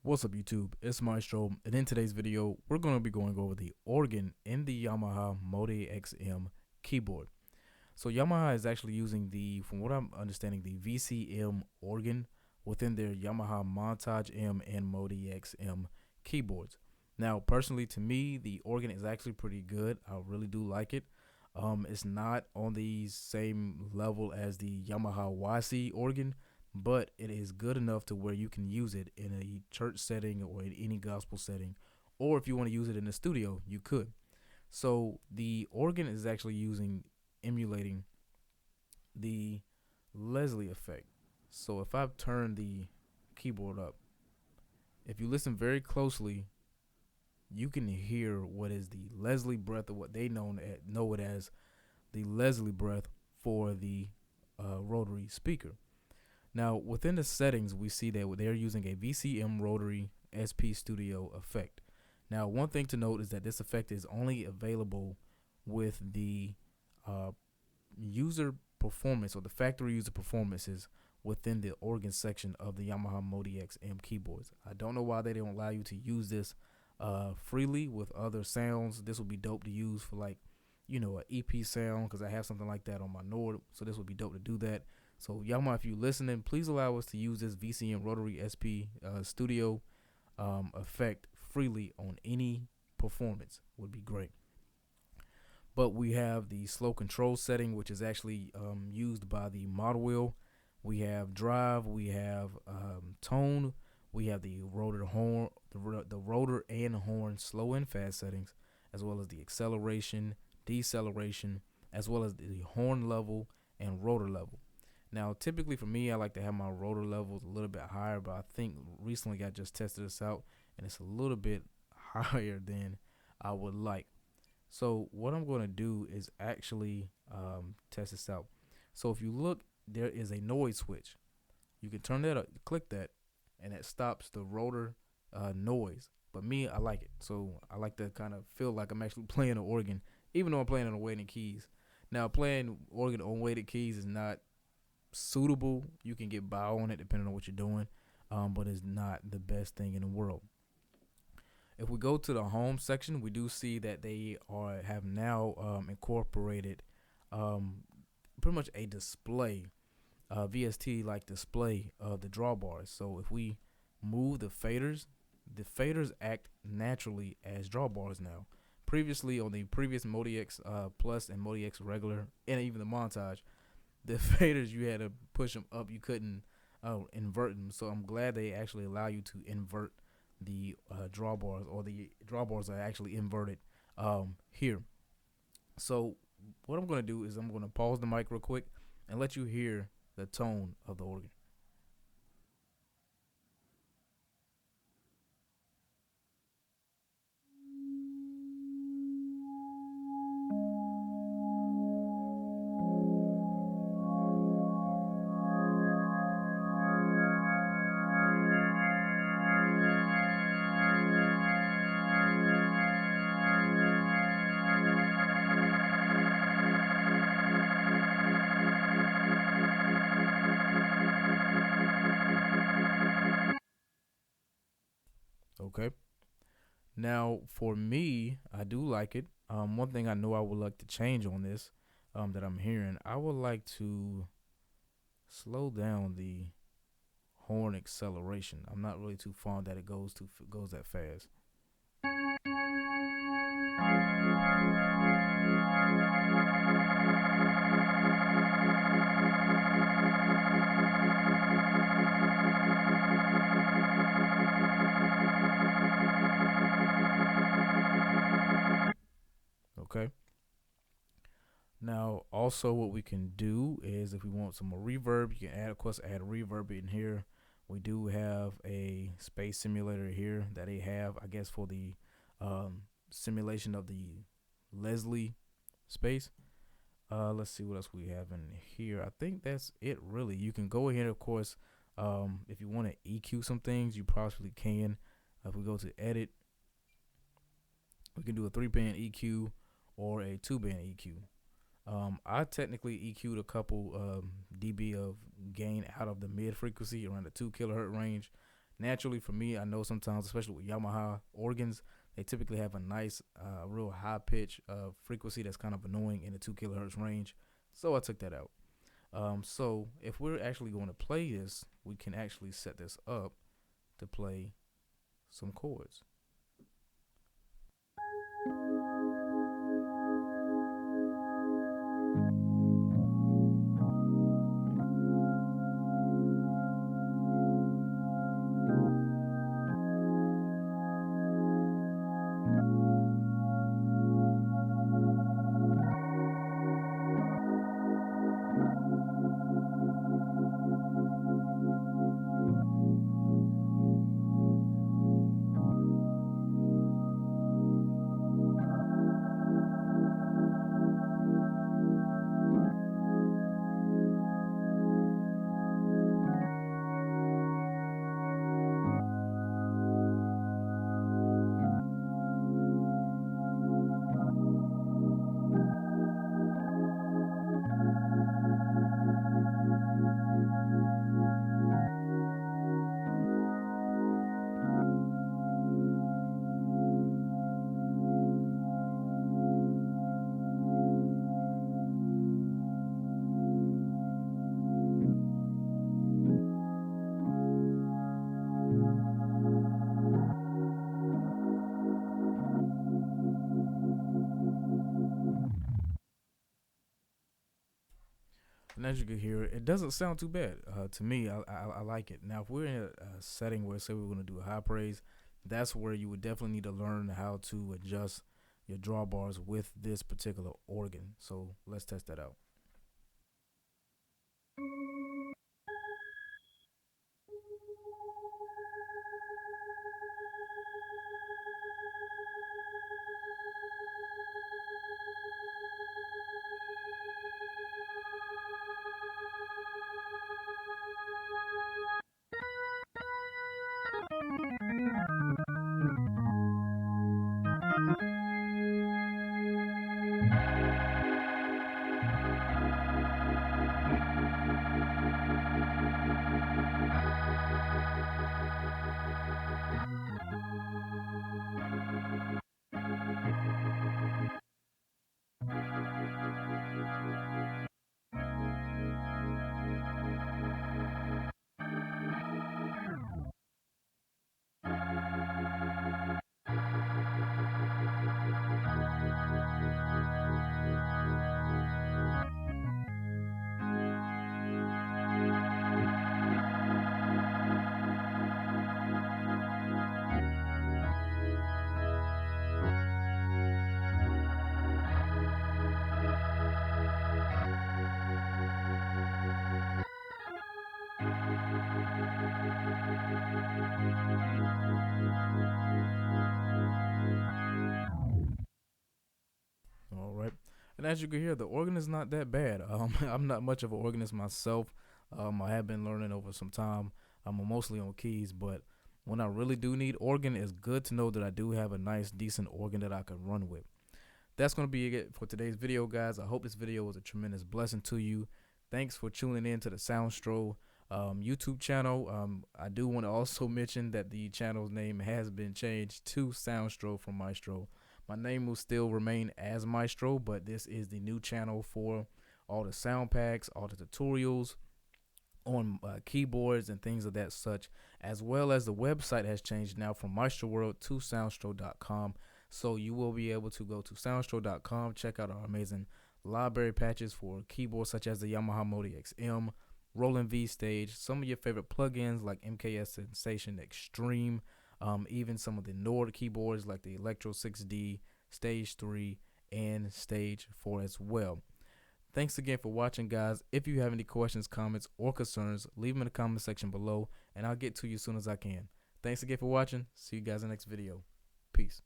What's up YouTube, it's Maestro, and in today's video we're going to be going over the organ in the Yamaha MODX M keyboard. So Yamaha is actually using from what I'm understanding, the VCM organ within their Yamaha Montage M and MODX M keyboards. Now personally, to me, the organ is actually pretty good. I really do like it. It's not on the same level as the Yamaha YC organ, but it is good enough to where you can use it in a church setting or in any gospel setting, or if you want to use it in the studio, you could. So the organ is actually emulating the Leslie effect. So if I've turned the keyboard up, if you listen very closely, you can hear what is the Leslie breath, or what they know it as the Leslie breath for the rotary speaker. Now, within the settings, we see that they're using a VCM Rotary SP Studio effect. Now, one thing to note is that this effect is only available with the user performance, or the factory user performances within the organ section of the Yamaha MODX M keyboards. I don't know why they don't allow you to use this freely with other sounds. This would be dope to use for, like, you know, an EP sound, because I have something like that on my Nord, so this would be dope to do that. So Yamaha, if you're listening, please allow us to use this VCM Rotary SP Studio effect freely on any performance. Would be great. But we have the slow control setting, which is actually used by the model wheel. We have drive, we have tone, we have the rotor horn, the rotor and horn slow and fast settings, as well as the acceleration, deceleration, as well as the horn level and rotor level. Now, typically for me, I like to have my rotor levels a little bit higher, but I think recently I just tested this out and it's a little bit higher than I would like. So what I'm going to do is actually test this out. So if you look, there is a noise switch. You can turn that up, click that, and it stops the rotor noise. But me, I like it. So I like to kind of feel like I'm actually playing an organ, even though I'm playing on weighted keys. Now, playing organ on weighted keys is not suitable. You can get by on it depending on what you're doing, but it's not the best thing in the world. If we go to the home section, we do see that they have now incorporated pretty much a display, VST like display of the drawbars. So if we move the faders act naturally as drawbars now. Previously, on the previous MODX Plus and MODX regular, and even the Montage, the faders, you had to push them up. You couldn't invert them. So I'm glad they actually allow you to invert the drawbars, or the drawbars are actually inverted here. So what I'm going to do is I'm going to pause the mic real quick and let you hear the tone of the organ. Okay. Now, for me, I do like it. One thing I know I would like to change on this, that I'm hearing, I would like to slow down the horn acceleration. I'm not really too fond that it goes that fast. Okay. Now, also what we can do is, if we want some more reverb, you can of course, add a reverb in here. We do have a space simulator here that they have, I guess, for the simulation of the Leslie space. Let's see what else we have in here. I think that's it, really. You can go ahead, of course, if you want to EQ some things, you possibly can. If we go to edit, we can do a 3-band EQ or a 2-band EQ. I technically EQ'd a couple dB of gain out of the mid frequency around the 2 kilohertz range. Naturally, for me, I know sometimes, especially with Yamaha organs, they typically have a nice, real high pitch frequency that's kind of annoying in the 2 kilohertz range. So I took that out. So if we're actually going to play this, we can actually set this up to play some chords. And as you can hear, it doesn't sound too bad. To me, I like it. Now, if we're in a setting where, say, we're going to do a high praise, that's where you would definitely need to learn how to adjust your drawbars with this particular organ. So let's test that out. All right. And as you can hear, the organ is not that bad. I'm not much of an organist myself. I have been learning over some time. I'm mostly on keys, but when I really do need organ, it's good to know that I do have a nice, decent organ that I can run with. That's going to be it for today's video, guys. I hope this video was a tremendous blessing to you. Thanks for tuning in to the Soundstro YouTube channel. I do want to also mention that the channel's name has been changed to Soundstro from Maestro. My name will still remain as Maestro, but this is the new channel for all the sound packs, all the tutorials on keyboards and things of that such, as well as the website has changed now from Maestro World to Soundstro.com. So you will be able to go to Soundstro.com, check out our amazing library patches for keyboards such as the Yamaha MODX M, Roland V Stage, some of your favorite plugins like MKS Sensation Extreme, even some of the Nord keyboards like the Electro 6D, Stage 3, and Stage 4 as well. Thanks again for watching, guys. If you have any questions, comments, or concerns, leave them in the comment section below, and I'll get to you as soon as I can. Thanks again for watching. See you guys in the next video. Peace.